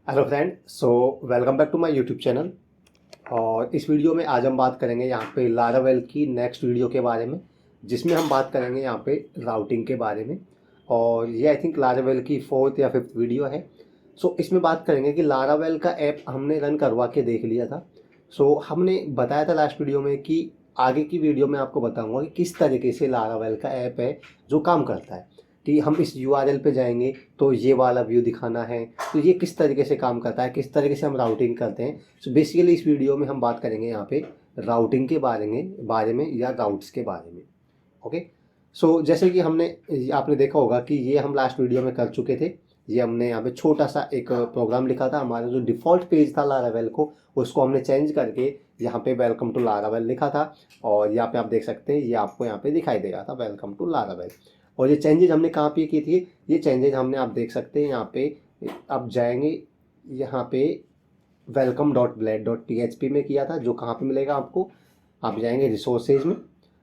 Hello friend, so welcome back to my YouTube channel. और इस video में आज हम बात करेंगे यहाँ पे लारावेल की नेक्स्ट वीडियो के बारे में, जिसमें हम बात करेंगे यहाँ पे राउटिंग के बारे में। और ये आई थिंक लारावेल की फोर्थ या फिफ्थ वीडियो है। सो इसमें बात करेंगे कि लारावेल का ऐप हमने रन करवा के देख लिया था। सो हमने बताया था लास्ट वीडियो में कि आगे की वीडियो में आपको बताऊँगा कि किस तरीके से लारावेल का ऐप है जो काम करता है। कि हम इस यूआरएल पे जाएंगे तो ये वाला व्यू दिखाना है, तो ये किस तरीके से काम करता है, किस तरीके से हम राउटिंग करते हैं। सो बेसिकली इस वीडियो में हम बात करेंगे यहाँ पे राउटिंग के बारे में या राउट्स के बारे में। ओके, सो जैसे कि आपने देखा होगा कि ये हम लास्ट वीडियो में कर चुके थे। ये हमने यहाँ पे छोटा सा एक प्रोग्राम लिखा था। हमारा जो डिफ़ॉल्ट पेज था लारावेल को, उसको हमने चेंज करके यहाँ पे वेलकम टू लारावेल लिखा था। और यहाँ पे आप देख सकते हैं, ये आपको यहाँ पे दिखाई दे रहा था वेलकम टू लारावेल। और ये चेंजेज हमने कहाँ पे की थी, ये चेंजेज हमने, आप देख सकते हैं यहाँ पे, आप जाएंगे यहाँ पे welcome dot blade dot PHP में किया था। जो कहाँ पे मिलेगा आपको, आप जाएंगे रिसोर्सेज में,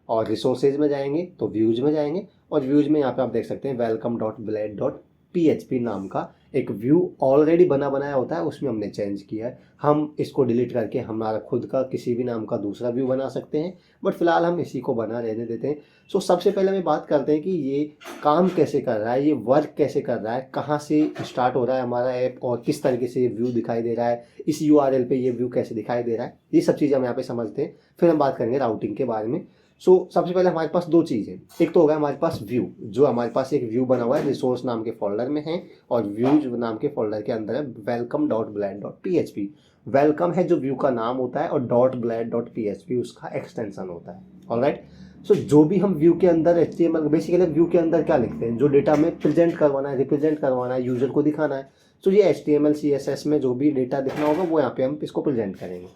और रिसोर्सेज में जाएंगे तो व्यूज़ में जाएंगे, और व्यूज़ में यहाँ पे आप देख सकते हैं welcome dot blade dot PHP नाम का एक व्यू ऑलरेडी बना बनाया होता है, उसमें हमने चेंज किया है। हम इसको डिलीट करके हमारा खुद का किसी भी नाम का दूसरा व्यू बना सकते हैं, बट फिलहाल हम इसी को बना रहने देते हैं। सो सबसे पहले हमें बात करते हैं कि ये काम कैसे कर रहा है, ये वर्क कैसे कर रहा है, कहाँ से स्टार्ट हो रहा है हमारा ऐप, और किस तरीके से ये व्यू दिखाई दे रहा है, इस URL पे ये व्यू कैसे दिखाई दे रहा है। ये सब चीज़ें हम यहाँ पे समझते हैं। फिर हम बात करेंगे राउटिंग के बारे में। सबसे पहले हमारे पास दो चीज़ है। एक तो होगा हमारे पास व्यू, जो हमारे पास एक व्यू बना हुआ है, रिसोर्स नाम के फोल्डर में है, और व्यूज नाम के फोल्डर के अंदर है welcome dot blade dot PHP। Welcome है जो व्यू का नाम होता है, और डॉट ब्लेड डॉट PHP उसका एक्सटेंशन होता है। ऑलराइट, सो जो भी हम व्यू के अंदर HTML, बेसिकली व्यू के अंदर क्या लिखते हैं, जो डेटा में प्रेजेंट करवाना है, रिप्रेजेंट करवाना है, यूजर को दिखाना है। सो ये HTML CSS में जो भी डेटा दिखना होगा वो यहाँ पे हम इसको प्रेजेंट करेंगे।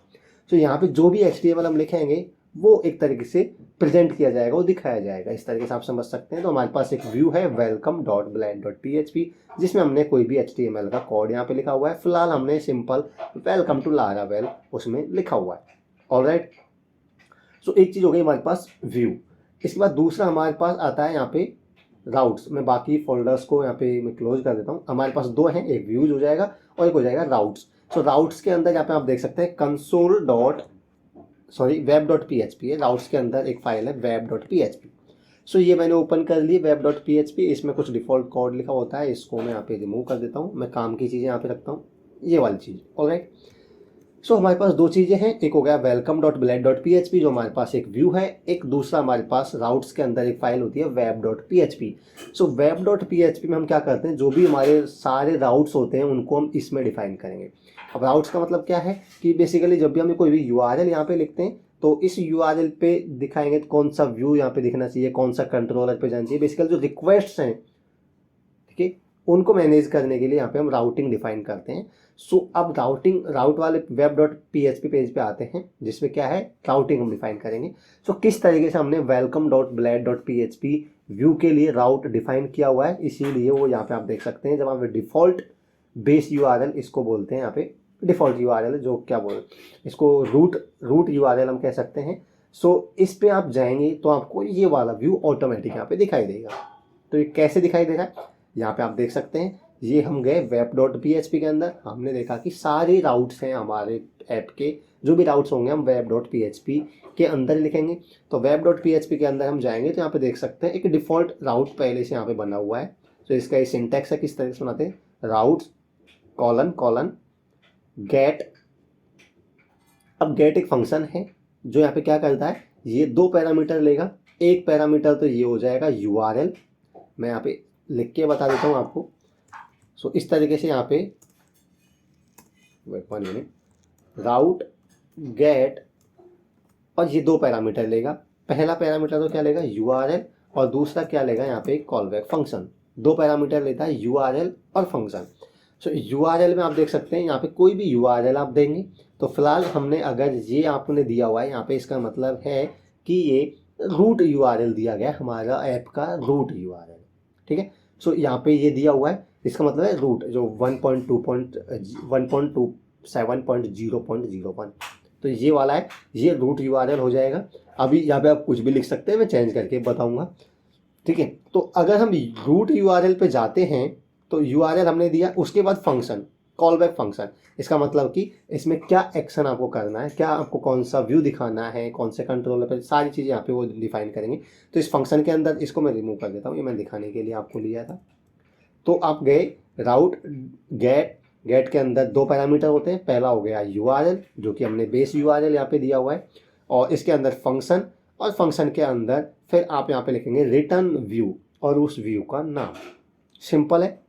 सो यहाँ पे जो भी HTML हम लिखेंगे वो एक तरीके से प्रेजेंट किया जाएगा, वो दिखाया जाएगा। इस तरीके से आप समझ सकते हैं। तो हमारे पास एक व्यू है welcome dot blade dot PHP, जिसमें हमने कोई भी HTML का कोड यहाँ पे लिखा हुआ है। फिलहाल हमने सिंपल वेलकम टू लारावेल उसमें लिखा हुआ है। ऑलराइट, सो एक चीज़ हो गई हमारे पास व्यू। इसके बाद दूसरा हमारे पास आता है यहाँ पे राउट्स। मैं बाकी फोल्डर्स को यहाँ पे मैं क्लोज कर देता हूँ। हमारे पास दो हैं, एक व्यूज हो जाएगा और एक हो जाएगा राउट्स। सो राउट्स के अंदर यहाँ पे आप देख सकते हैं console dot web dot PHP है। राउट्स के अंदर एक फाइल है वेब डॉट PHP। सो ये मैंने ओपन कर ली वेब डॉट PHP। इसमें कुछ डिफ़ॉल्ट कोड लिखा होता है, इसको मैं यहाँ पे रिमूव कर देता हूँ। मैं काम की चीज़ें यहाँ पे रखता हूँ, ये वाली चीज़। ऑलराइट, सो हमारे पास दो चीज़ें हैं। एक हो गया welcome dot blade dot PHP, जो हमारे पास एक व्यू है। एक दूसरा हमारे पास राउट्स के अंदर एक फाइल होती है web dot PHP। So web dot PHP में हम क्या करते हैं, जो भी हमारे सारे राउट्स होते हैं उनको हम इसमें डिफाइन करेंगे। अब राउट्स का मतलब क्या है कि बेसिकली जब भी हमें कोई भी URL यहाँ पे लिखते हैं तो इस URL पे दिखाएंगे कौन सा व्यू यहाँ पे दिखना चाहिए, कौन सा कंट्रोलर पे जाना चाहिए। बेसिकली जो रिक्वेस्ट्स हैं, ठीक है, उनको मैनेज करने के लिए यहाँ पे हम राउटिंग डिफाइन करते हैं। अब राउट वाले वेब डॉट PHP पेज पे आते हैं, जिसमें क्या है, राउटिंग हम डिफाइन करेंगे। किस तरीके से हमने welcome dot blade dot PHP view के लिए राउट डिफाइन किया हुआ है, इसीलिए वो यहाँ पे आप देख सकते हैं। जब आप डिफ़ॉल्ट बेस URL इसको बोलते हैं, यहाँ पे डिफ़ॉल्ट URL जो क्या इसको रूट URL हम कह सकते हैं। इस पे आप जाएंगे तो आपको ये वाला व्यू ऑटोमेटिक यहाँ पे दिखाई देगा। तो ये कैसे दिखाई दे रहा है, यहाँ पे आप देख सकते हैं। ये हम गए वेब डॉट PHP के अंदर, हमने देखा कि सारे राउट्स हैं हमारे ऐप के। जो भी राउट्स होंगे हम वेब डॉट PHP के अंदर लिखेंगे। तो वेब डॉट PHP के अंदर हम जाएंगे तो यहाँ पे देख सकते हैं एक डिफ़ॉल्ट राउट पहले से यहाँ पे बना हुआ है। तो इसका ये सिंटैक्स है, किस तरह से बनाते हैं, राउट्स कॉलन कॉलन गेट। अब गेट एक फंक्शन है जो यहाँ पे क्या करता है, ये दो पैरामीटर लेगा। एक पैरामीटर तो ये हो जाएगा URL, मैं यहाँ पे लिख के बता देता हूँ आपको। इस तरीके से यहाँ पे वेट 1 मिनट, राउट गेट, और ये दो पैरामीटर लेगा। पहला पैरामीटर तो क्या लेगा, URL, और दूसरा क्या लेगा, यहाँ पे कॉल बैक फंक्शन। दो पैरामीटर लेता है, URL और फंक्शन। URL में आप देख सकते हैं यहाँ पे कोई भी URL आप देंगे। तो फिलहाल हमने अगर ये आपने दिया हुआ है यहाँ पे, इसका मतलब है कि ये रूट URL दिया गया, हमारा ऐप का रूट URL, ठीक है। यहाँ पे ये दिया हुआ है, इसका मतलब है रूट, जो 1.2.1.7.0.01, तो ये वाला है, ये रूट URL हो जाएगा। अभी यहाँ पे आप कुछ भी लिख सकते हैं, मैं चेंज करके बताऊँगा, ठीक है। तो अगर हम रूट URL पे जाते हैं तो URL हमने दिया, उसके बाद फंक्शन, कॉल बैक फंक्शन, इसका मतलब कि इसमें क्या एक्शन आपको करना है, क्या आपको कौन सा व्यू दिखाना है, कौन से कंट्रोलर पर, सारी चीज़ें यहाँ पे वो डिफाइन करेंगे। तो इस फंक्शन के अंदर इसको मैं रिमूव कर देता हूँ, ये मैं दिखाने के लिए आपको लिया था। तो आप गए राउट गेट, गेट के अंदर दो पैरामीटर होते हैं, पहला हो गया URL जो कि हमने बेस URL यहाँ पे दिया हुआ है, और इसके अंदर फंक्शन, और फंक्शन के अंदर फिर आप यहाँ पे लिखेंगे रिटर्न व्यू और उस व्यू का नाम। सिंपल है,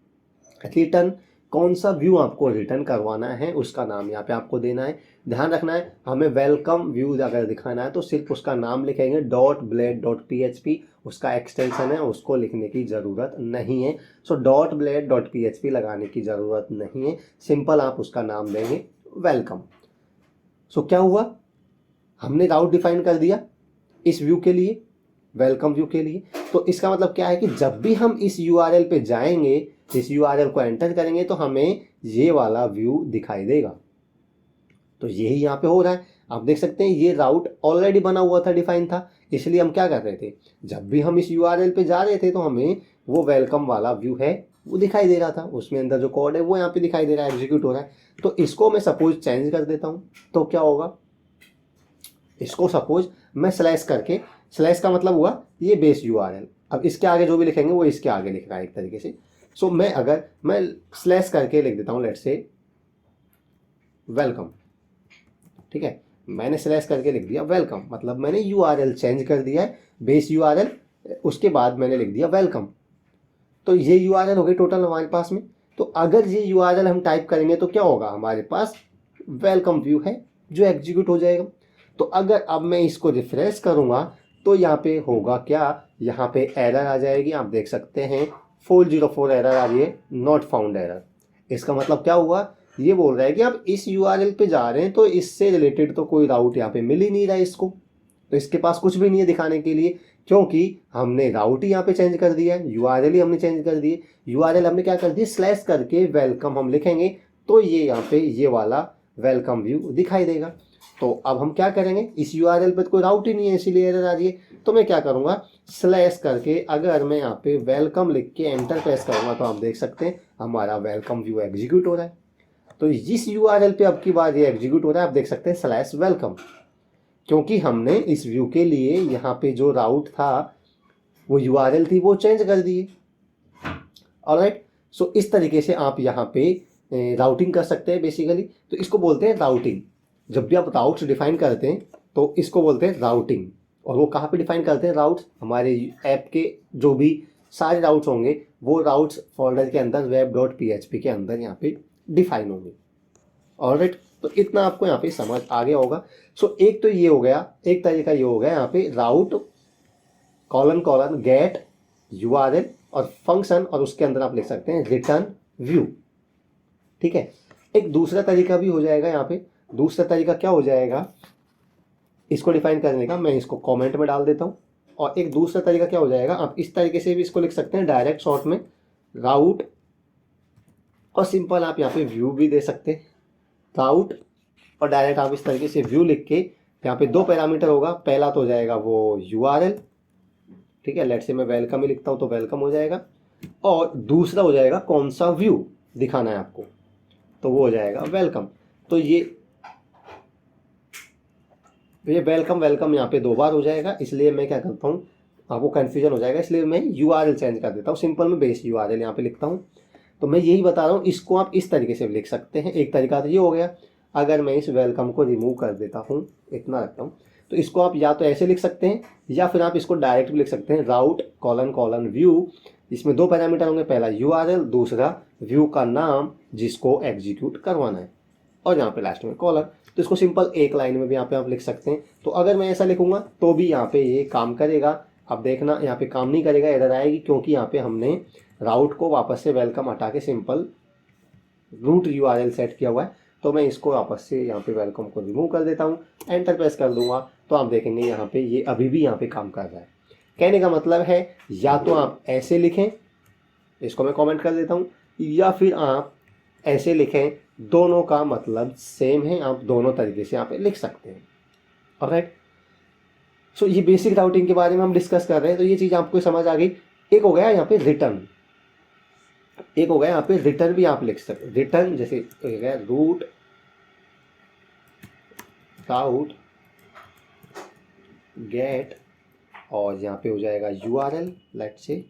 रिटर्न कौन सा व्यू आपको रिटर्न करवाना है उसका नाम यहाँ पे आपको देना है। ध्यान रखना है, हमें वेलकम व्यू अगर दिखाना है तो सिर्फ उसका नाम लिखेंगे, .blade.php उसका एक्सटेंशन है, उसको लिखने की ज़रूरत नहीं है। सो .blade.php लगाने की ज़रूरत नहीं है, सिंपल आप उसका नाम देंगे वेलकम। सो क्या हुआ, हमने राउट डिफाइन कर दिया इस व्यू के लिए, वेलकम व्यू के लिए। तो इसका मतलब क्या है कि जब भी हम इस URL पे जाएंगे, इस URL को एंटर करेंगे तो हमें ये वाला व्यू दिखाई देगा। तो यही यहाँ पे हो रहा है, आप देख सकते हैं ये राउट ऑलरेडी बना हुआ था, डिफाइन था, इसलिए हम क्या कर रहे थे, जब भी हम इस URL पे जा रहे थे तो हमें वो वेलकम वाला व्यू है वो दिखाई दे रहा था, उसमें अंदर जो कोड है वो यहाँ पे दिखाई दे रहा है, एग्जीक्यूट हो रहा है। तो इसको मैं सपोज चेंज कर देता हूँ, तो क्या होगा, इसको सपोज मैं स्लैश करके, स्लैश का मतलब हुआ ये बेस URL, अब इसके आगे जो भी लिखेंगे वो इसके आगे लिख रहा है एक तरीके से। सो मैं अगर मैं स्लैश करके लिख देता हूँ लेट्स से वेलकम, ठीक है, मैंने स्लैश करके लिख दिया वेलकम, मतलब मैंने URL चेंज कर दिया है, बेस URL, उसके बाद मैंने लिख दिया वेलकम। तो ये URL हो गई टोटल हमारे पास में। तो अगर ये URL हम टाइप करेंगे तो क्या होगा, हमारे पास वेलकम व्यू है जो एग्जीक्यूट हो जाएगा। तो अगर अब मैं इसको रिफ्रेश करूंगा तो यहाँ पे होगा क्या, यहाँ पे एरर आ जाएगी, आप देख सकते हैं 404 एरर आ रही है, नॉट फाउंड एरर। इसका मतलब क्या हुआ, ये बोल रहा है कि आप इस URL पे जा रहे हैं तो इससे रिलेटेड तो कोई राउट यहाँ पे मिल ही नहीं रहा है इसको, तो इसके पास कुछ भी नहीं है दिखाने के लिए, क्योंकि हमने राउट ही यहाँ पे चेंज कर दिया है, URL ही हमने चेंज कर दिए, URL हमने क्या कर दिया, स्लैश करके वेलकम हम लिखेंगे तो ये यहाँ पे ये वाला वेलकम व्यू दिखाई देगा। तो अब हम क्या करेंगे, इस URL पे कोई राउट ही नहीं है इसीलिए एरर आ रही है, तो मैं क्या करूँगा, स्लैश करके अगर मैं यहाँ पे वेलकम लिख के एंटर प्रेस करूँगा तो आप देख सकते हैं हमारा वेलकम व्यू एग्जीक्यूट हो रहा है। तो जिस URL पे अब की बार ये एग्जीक्यूट हो रहा है आप देख सकते हैं स्लैश वेलकम, क्योंकि हमने इस व्यू के लिए यहाँ पे जो राउट था वो URL थी वो चेंज कर दिए। ऑलराइट, सो इस तरीके से आप यहाँ पे राउटिंग कर सकते हैं बेसिकली। तो इसको बोलते हैं राउटिंग, जब भी आप राउट्स डिफाइन करते हैं तो इसको बोलते हैं राउटिंग। और वो कहाँ पे डिफाइन करते हैं राउट्स, हमारे ऐप के जो भी सारे राउट्स होंगे वो राउट्स फोल्डर के अंदर web.php के अंदर यहाँ पे डिफाइन होंगे। ऑलराइट, तो इतना आपको यहाँ पे समझ आ गया होगा। सो एक तो ये हो गया, एक तरीका ये हो गया यहाँ पे राउट कॉलन कॉलन गेट URL और फंक्शन, और उसके अंदर आप लिख सकते हैं रिटर्न व्यू, ठीक है। एक दूसरा तरीका भी हो जाएगा यहाँ पे, दूसरा तरीका क्या हो जाएगा इसको डिफाइन करने का, मैं इसको कमेंट में डाल देता हूँ। और एक दूसरा तरीका क्या हो जाएगा, आप इस तरीके से भी इसको लिख सकते हैं डायरेक्ट शॉर्ट में राउट, और सिंपल आप यहाँ पे व्यू भी दे सकते हैं, राउट और डायरेक्ट आप इस तरीके से व्यू लिख के, यहाँ पे दो पैरामीटर होगा, पहला तो हो जाएगा वो URL, ठीक है, लेट से मैं वेलकम ही लिखता हूँ तो वेलकम हो जाएगा, और दूसरा हो जाएगा कौन सा व्यू दिखाना है आपको, तो वो हो जाएगा वेलकम। तो ये वेलकम वेलकम यहाँ पे दो बार हो जाएगा, इसलिए मैं क्या करता हूँ, आपको कन्फ्यूजन हो जाएगा इसलिए मैं URL चेंज कर देता हूँ, सिंपल में बेस URL यहाँ पे लिखता हूँ। तो मैं यही बता रहा हूँ, इसको आप इस तरीके से लिख सकते हैं। एक तरीका तो ये हो गया, अगर मैं इस वेलकम को रिमूव कर देता हूँ, इतना रखता हूँ, तो इसको आप या तो ऐसे लिख सकते हैं या फिर आप इसको डायरेक्ट भी लिख सकते हैं राउट कॉलन कॉलन व्यू, इसमें दो पैरामीटर होंगे, पहला URL, दूसरा व्यू का नाम जिसको एग्जीक्यूट करवाना है, और यहाँ पे लास्ट में कॉलन। तो इसको सिंपल एक लाइन में भी यहाँ पे आप लिख सकते हैं। तो अगर मैं ऐसा लिखूंगा तो भी यहाँ पे ये काम करेगा, अब देखना यहाँ पे काम नहीं करेगा, एरर आएगी, क्योंकि यहाँ पे हमने राउट को वापस से वेलकम हटा के सिंपल रूट URL सेट किया हुआ है। तो मैं इसको वापस से यहाँ पे वेलकम को रिमूव कर देता हूँ, एंटर प्रेस कर दूंगा, तो आप देखेंगे यहाँ पे ये अभी भी यहाँ पे काम कर रहा है। कहने का मतलब है या तो आप ऐसे लिखें, इसको मैं कमेंट कर देता हूँ, या फिर आप ऐसे लिखें, दोनों का मतलब सेम है, आप दोनों तरीके से यहाँ पे लिख सकते हैं। ऑलराइट, सो ये बेसिक राउटिंग के बारे में हम डिस्कस कर रहे हैं, तो ये चीज़ आपको समझ आ गई। एक हो गया यहाँ पे रिटर्न, एक हो गया यहाँ पे रिटर्न भी आप लिख सकते, रिटर्न जैसे हो गया रूट राउट गेट, और यहाँ पे हो जाएगा URL लेट से,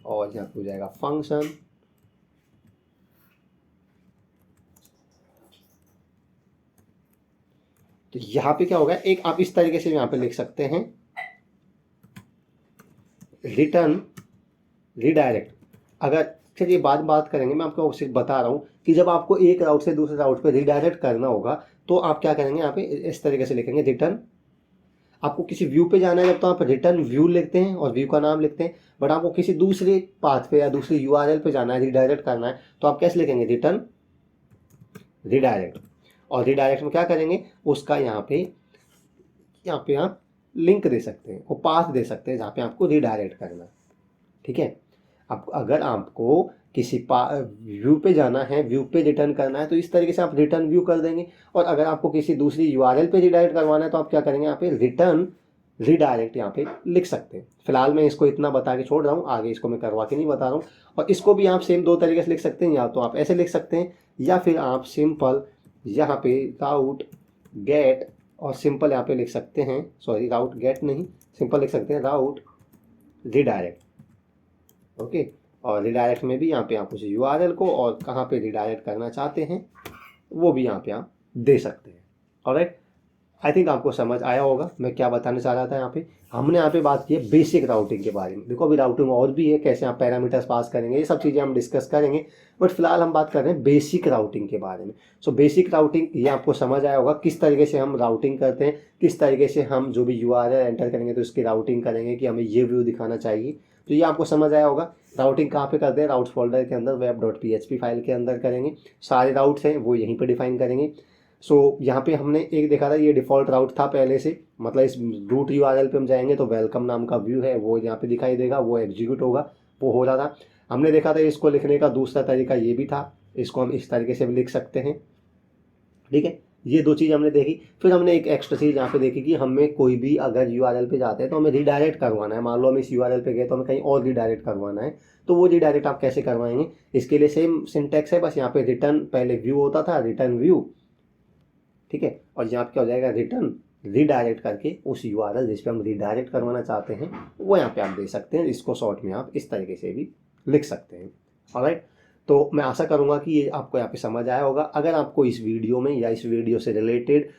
और यहाँ पे हो जाएगा फंक्शन। तो यहाँ पे क्या होगा, एक आप इस तरीके से यहाँ पे लिख सकते हैं रिटर्न रिडायरेक्ट। अगर चलिए बात करेंगे, मैं आपको सिर्फ बता रहा हूँ कि जब आपको एक राउट से दूसरे राउट पे रिडायरेक्ट करना होगा तो आप क्या करेंगे, यहाँ पे इस तरीके से लिखेंगे रिटर्न। आपको किसी व्यू पे जाना है जब तो आप रिटर्न व्यू लिखते हैं और व्यू का नाम लिखते हैं, बट आपको किसी दूसरे पाथ पे या दूसरी URL पे जाना है, रिडायरेक्ट करना है, तो आप कैसे लिखेंगे, रिटर्न रिडायरेक्ट। और रिडायरेक्ट में क्या करेंगे, उसका यहाँ पे आप लिंक दे सकते हैं और पाथ दे सकते हैं जहाँ पे आपको रिडायरेक्ट करना है। ठीक है, अब अगर आपको किसी व्यू पे जाना है, व्यू पे रिटर्न करना है, तो इस तरीके से आप रिटर्न व्यू कर देंगे। और अगर आपको किसी दूसरी URL पे रिडायरेक्ट करवाना है तो आप क्या करेंगे, यहाँ पे रिटर्न रिडायरेक्ट यहाँ पे लिख सकते हैं। फिलहाल मैं इसको इतना बता के छोड़ रहा हूँ, आगे इसको मैं करवा के नहीं बता रहा हूँ। और इसको भी आप सेम दो तरीके से लिख सकते हैं, या तो आप ऐसे लिख सकते हैं या फिर आप सिंपल यहाँ पे राउट गेट और सिंपल यहाँ पे लिख सकते हैं, सॉरी राउट गेट नहीं, सिंपल लिख सकते हैं राउट रिडायरेक्ट। ओके, और रिडायरेक्ट में भी यहाँ पे आप उस URL को और कहाँ पे रिडायरेक्ट करना चाहते हैं वो भी यहाँ पे आप दे सकते हैं। ऑलराइट, आई थिंक आपको समझ आया होगा मैं क्या बताना चाह रहा था। यहाँ पे हमने यहाँ पे बात की है बेसिक राउटिंग के बारे में। देखो अभी राउटिंग और भी है, कैसे आप पैरामीटर्स पास करेंगे, ये सब चीज़ें हम डिस्कस करेंगे, बट फिलहाल हम बात कर रहे हैं बेसिक राउटिंग के बारे में। सो बेसिक राउटिंग ये आपको समझ आया होगा, किस तरीके से हम राउटिंग करते हैं, किस तरीके से हम जो भी URL एंटर करेंगे तो इसकी राउटिंग करेंगे कि हमें ये व्यू दिखाना चाहिए। तो ये आपको समझ आया होगा। राउटिंग कहाँ पे करते हैं, राउट्स फोल्डर के अंदर web.php फाइल के अंदर करेंगे, सारे राउट्स हैं वो यहीं पे डिफाइन करेंगे। सो यहाँ पे हमने एक देखा था, ये डिफ़ॉल्ट राउट था पहले से, मतलब इस रूट URL पे हम जाएंगे तो वेलकम नाम का व्यू है वो यहाँ पे दिखाई देगा, वो एग्जीक्यूट होगा, वो हो रहा था। हमने देखा था इसको लिखने का दूसरा तरीका ये भी था, इसको हम इस तरीके से भी लिख सकते हैं। ठीक है, ये दो चीज़ हमने देखी। फिर हमने एक एक्स्ट्रा चीज़ यहाँ पे देखी कि हमें कोई भी अगर URL पे जाते हैं तो हमें रिडायरेक्ट करवाना है, मान लो हम इस URL पे गए तो हमें कहीं और रिडायरेक्ट करवाना है, तो वो रिडायरेक्ट आप कैसे करवाएंगे, इसके लिए सेम सिंटैक्स है, बस यहाँ पे रिटर्न पहले व्यू होता था, रिटर्न व्यू। ठीक है, और यहाँ पे क्या हो जाएगा, रिटर्न रिडायरेक्ट करके उस URL जिस पे हम रिडायरेक्ट करवाना चाहते हैं वो यहाँ पे आप दे सकते हैं। इसको शॉर्ट में आप इस तरीके से भी लिख सकते हैं। ऑलराइट, तो मैं आशा करूँगा कि ये आपको यहाँ पे समझ आया होगा। अगर आपको इस वीडियो में या इस वीडियो से रिलेटेड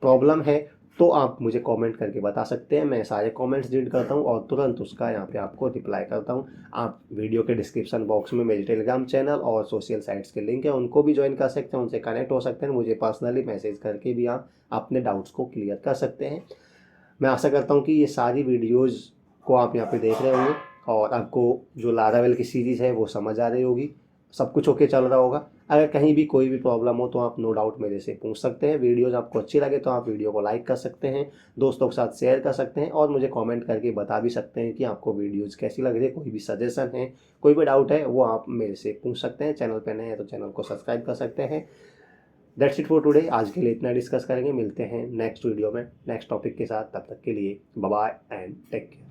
प्रॉब्लम है तो आप मुझे कमेंट करके बता सकते हैं, मैं सारे कमेंट्स रीड करता हूँ और तुरंत उसका यहाँ पे आपको रिप्लाई करता हूँ। आप वीडियो के डिस्क्रिप्शन बॉक्स में मेरे टेलीग्राम चैनल और सोशल साइट्स के लिंक है, उनको भी ज्वाइन कर सकते हैं, उनसे कनेक्ट हो सकते हैं, मुझे पर्सनली मैसेज करके भी आप अपने डाउट्स को क्लियर कर सकते हैं। मैं आशा करता हूँ कि ये सारी वीडियोज़ को आप यहाँ पर देख रहे होंगे और आपको जो लारावेल की सीरीज़ है वो समझ आ रही होगी, सब कुछ ओके चल रहा होगा। अगर कहीं भी कोई भी प्रॉब्लम हो तो आप नो डाउट मेरे से पूछ सकते हैं। वीडियोज़ आपको अच्छी लगे तो आप वीडियो को लाइक कर सकते हैं, दोस्तों के साथ शेयर कर सकते हैं और मुझे कमेंट करके बता भी सकते हैं कि आपको वीडियोज़ कैसी लग रही है। कोई भी सजेशन है, कोई भी डाउट है वो आप मेरे से पूछ सकते हैं। चैनल पर नए हैं तो चैनल को सब्सक्राइब कर सकते हैं। दैट्स इट फॉर टुडे, आज के लिए इतना डिस्कस करेंगे। मिलते हैं नेक्स्ट वीडियो में नेक्स्ट टॉपिक के साथ, तब तक के लिए bye bye and take care.